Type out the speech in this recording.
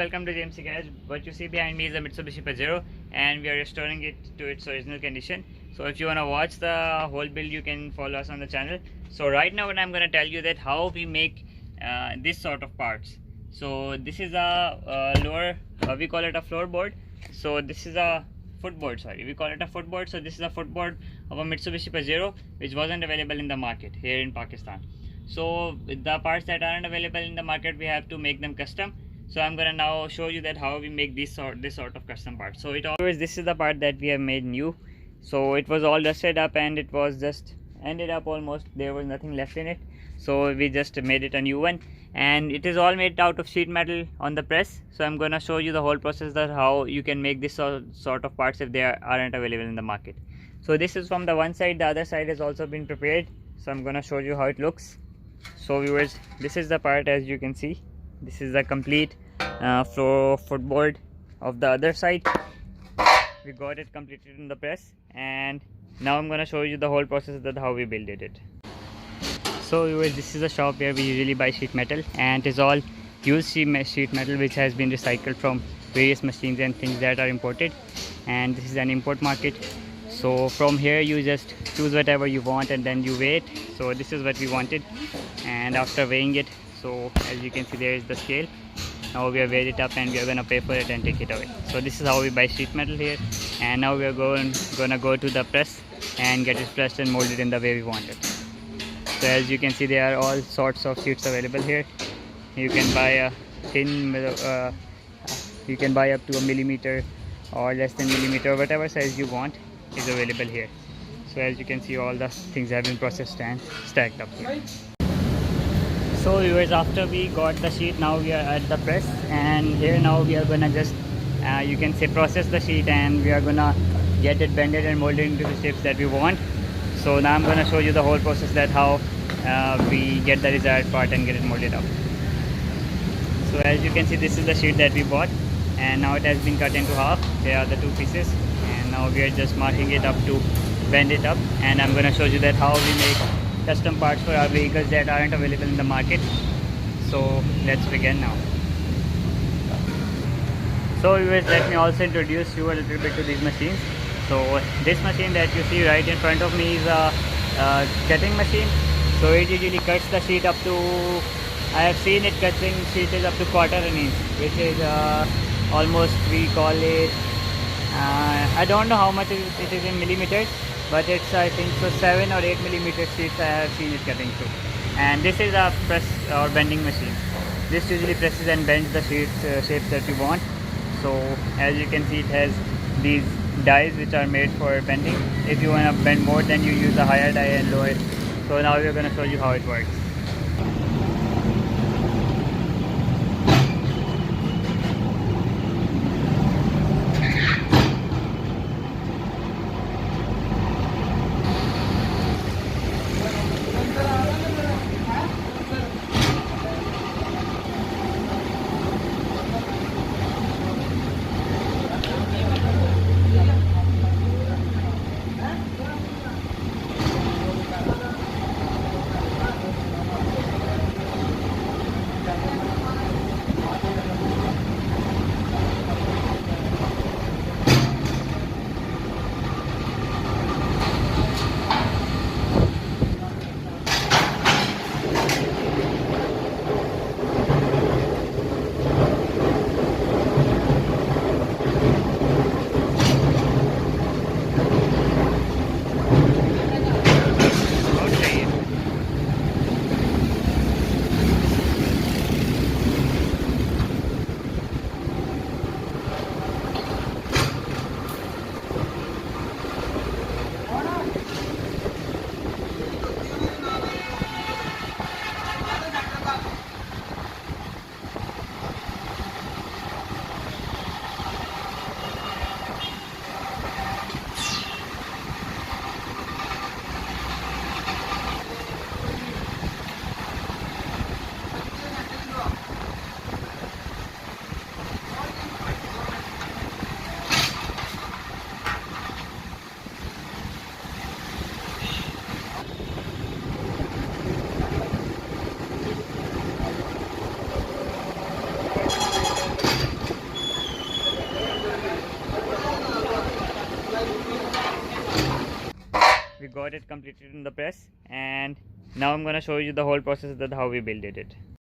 Welcome to JMC Garage. What you see behind me is a Mitsubishi Pajero and we are restoring it to its original condition. So if you want to watch the whole build, you can follow us on the channel. So right now what I'm going to tell you that how we make this sort of parts. So this is a lower, we call it a floorboard. So this is a footboard, sorry, we call it a footboard. So this is a footboard of a Mitsubishi Pajero which wasn't available in the market here in Pakistan. So with the parts that aren't available in the market, we have to make them custom. So I'm gonna now show you that how we make this sort of custom part. So it always, this is the part that we have made new. So it was all dusted up and it was just ended up almost, there was nothing left in it. So we just made it a new one, and it is all made out of sheet metal on the press. So I'm gonna show you the whole process, that how you can make this sort of parts if they aren't available in the market. So this is from the one side, the other side has also been prepared. So I'm gonna show you how it looks. So viewers, this is the part. As you can see, this is the complete footboard of the other side. We got it completed in the press, and now I'm gonna show you the whole process, that how we built it. So viewers, this is a shop where we usually buy sheet metal, and it is all used sheet metal which has been recycled from various machines and things that are imported, and this is an import market. So from here you just choose whatever you want and then you weigh it. So this is what we wanted, and after weighing it, so as you can see, there is the scale. Now we have weighed it up and we are gonna pay for it and take it away. So this is how we buy sheet metal here, and now we are gonna go to the press and get it pressed and molded in the way we want it. So as you can see, there are all sorts of sheets available here. You can buy a thin, you can buy up to a millimeter or less than millimeter, whatever size you want is available here. So as you can see, all the things have been processed and stacked up here. So viewers, after we got the sheet, now we are at the press, and here now we are gonna just you can say process the sheet, and we are gonna get it bended and molded into the shapes that we want. So now I'm gonna show you the whole process, that how we get the desired part and get it molded up. So as you can see, this is the sheet that we bought, and now it has been cut into half. Here are the two pieces, and now we are just marking it up to bend it up, and I'm gonna show you that how we make custom parts for our vehicles that aren't available in the market. So let's begin now. So viewers, let me also introduce you a little bit to these machines. So this machine that you see right in front of me is a cutting machine. So it usually cuts the sheet up to, I have seen it cutting sheet is up to quarter an inch, which is almost, we call it, I don't know how much it is in millimeters, but it's, I think so, 7 or 8 millimeter sheets I have seen it cutting through. And this is a press or bending machine. This usually presses and bends the sheets, shapes that you want. So as you can see, it has these dies which are made for bending. If you want to bend more, then you use a higher die and lower. So now we are going to show you how it works. we got it completed in the press, and now I'm gonna show you the whole process that how we built it.